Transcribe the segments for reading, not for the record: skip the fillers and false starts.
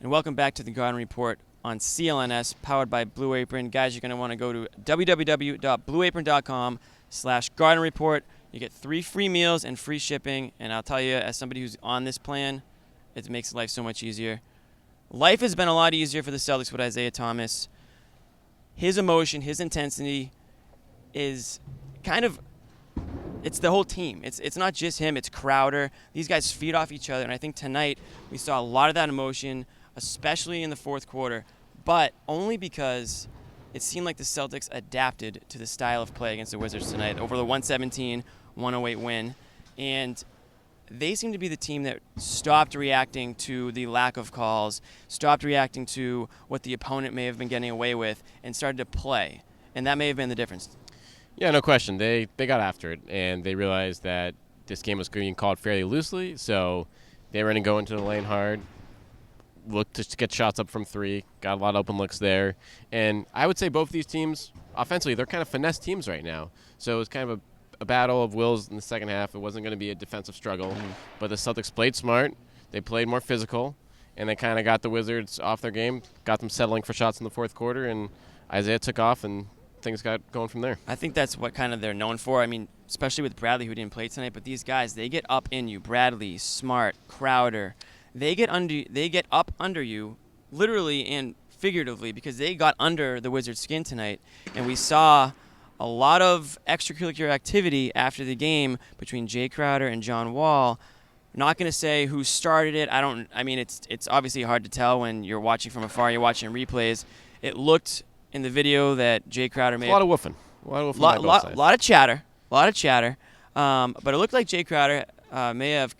and welcome back to the Garden Report on CLNS, powered by Blue Apron. Guys, you're going to want to go to www.blueapron.com/Garden Report. You get 3 free meals and free shipping, and I'll tell you, as somebody who's on this plan, it makes life so much easier. Life has been a lot easier for the Celtics with Isaiah Thomas. His emotion, his intensity is kind of, it's the whole team. It's not just him, it's Crowder. These guys feed off each other, and I think tonight we saw a lot of that emotion, especially in the fourth quarter, but only because it seemed like the Celtics adapted to the style of play against the Wizards tonight over the 117-108 win, and they seem to be the team that stopped reacting to the lack of calls, stopped reacting to what the opponent may have been getting away with, and started to play, and that may have been the difference. Yeah, no question. They got after it, and they realized that this game was being called fairly loosely, so they were going to go into the lane hard, look to get shots up from 3, got a lot of open looks there. And I would say both of these teams, offensively, they're kind of finesse teams right now. So it was kind of a battle of wills in the second half. It wasn't going to be a defensive struggle, but the Celtics played smart. They played more physical, and they kind of got the Wizards off their game, got them settling for shots in the fourth quarter, and Isaiah took off, and things got going from there. I think that's what kind of they're known for. I mean, especially with Bradley, who didn't play tonight, but these guys, they get up in you. Bradley, Smart, Crowder, they get up under you, literally and figuratively, because they got under the Wizards' skin tonight, and we saw a lot of extracurricular activity after the game between Jay Crowder and John Wall. Not going to say who started it. I mean, it's obviously hard to tell when you're watching from afar. You're watching replays. It looked in the video that Jay Crowder made a lot of woofing. A lot of chatter. But it looked like Jay Crowder may have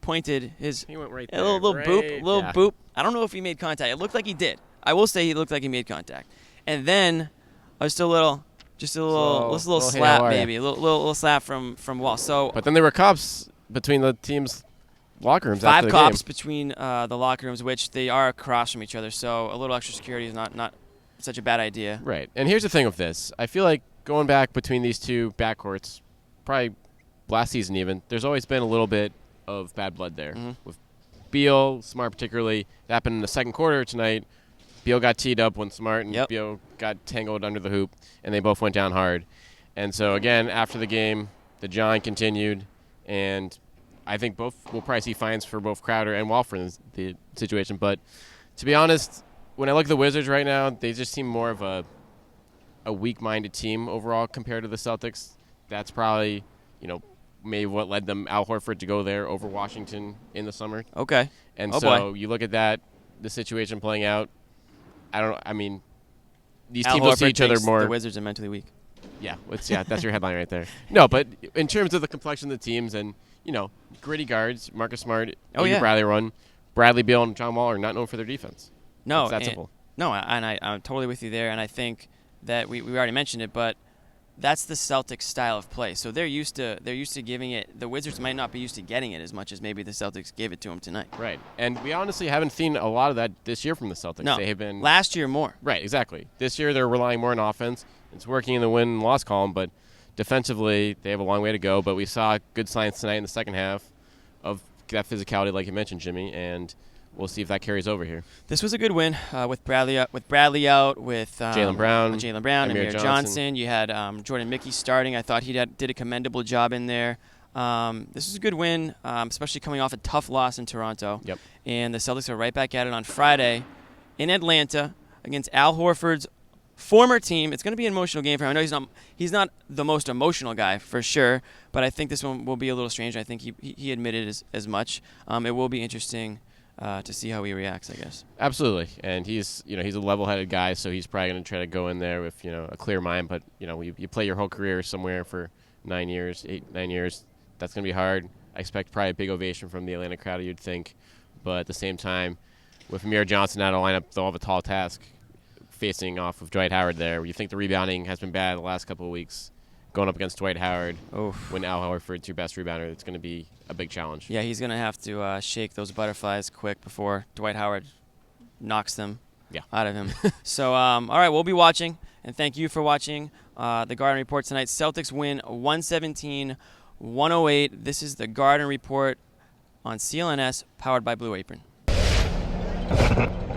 pointed his he went right there, little boop. I don't know if he made contact. It looked like he did. I will say he looked like he made contact. And then just a little slap, maybe a little slap from Wall. So, but then there were cops between the teams' locker rooms. 5 cops between the locker rooms, which they are across from each other. So a little extra security is not such a bad idea. Right. And here's the thing with this. I feel like going back between these two backcourts, probably last season even, there's always been a little bit of bad blood there. With Beal, Smart particularly. That happened in the second quarter tonight. Beal got teed up when Smart and Beal got tangled under the hoop, and they both went down hard. And so, again, after the game, the John continued, and I think both will probably see fines for both Crowder and Wall for the situation. But to be honest, when I look at the Wizards right now, they just seem more of a weak-minded team overall compared to the Celtics. That's probably, maybe what led them, Al Horford, to go there over Washington in the summer. Okay. And boy. You look at that, the situation playing out. These Al teams will Horford see each other more. The Wizards are mentally weak. Yeah, that's your headline right there. No, but in terms of the complexion of the teams and, gritty guards, Marcus Smart, Bradley run, Bradley, Beal, and John Wall are not known for their defense. No, it's that simple. No, and I'm totally with you there, and I think that we already mentioned it, but that's the Celtics style of play. So they're used to giving it. The Wizards might not be used to getting it as much as maybe the Celtics gave it to them tonight. Right, and we honestly haven't seen a lot of that this year from the Celtics. No, they have been last year more. Right, exactly. This year they're relying more on offense. It's working in the win and loss column, but defensively they have a long way to go. But we saw good signs tonight in the second half of that physicality, like you mentioned, Jimmy, and we'll see if that carries over here. This was a good win with Bradley out, with Jaylen Brown, Amir Johnson. You had Jordan Mickey starting. I thought he did a commendable job in there. This was a good win, especially coming off a tough loss in Toronto. Yep. And the Celtics are right back at it on Friday in Atlanta against Al Horford's former team. It's going to be an emotional game for him. I know he's not the most emotional guy for sure, but I think this one will be a little strange. I think he admitted as much. It will be interesting to see how he reacts, I guess. Absolutely, and he's a level-headed guy, so he's probably going to try to go in there with a clear mind. But you play your whole career somewhere for 9 years, 9 years. That's going to be hard. I expect probably a big ovation from the Atlanta crowd, you'd think, but at the same time, with Amir Johnson out of lineup, they'll have a tall task facing off of Dwight Howard there. You think the rebounding has been bad the last couple of weeks. Going up against Dwight Howard, when Al Horford's your best rebounder, it's going to be a big challenge. Yeah, he's going to have to shake those butterflies quick before Dwight Howard knocks them out of him. So, all right, we'll be watching, and thank you for watching the Garden Report tonight. Celtics win 117-108. This is the Garden Report on CLNS, powered by Blue Apron. Bye.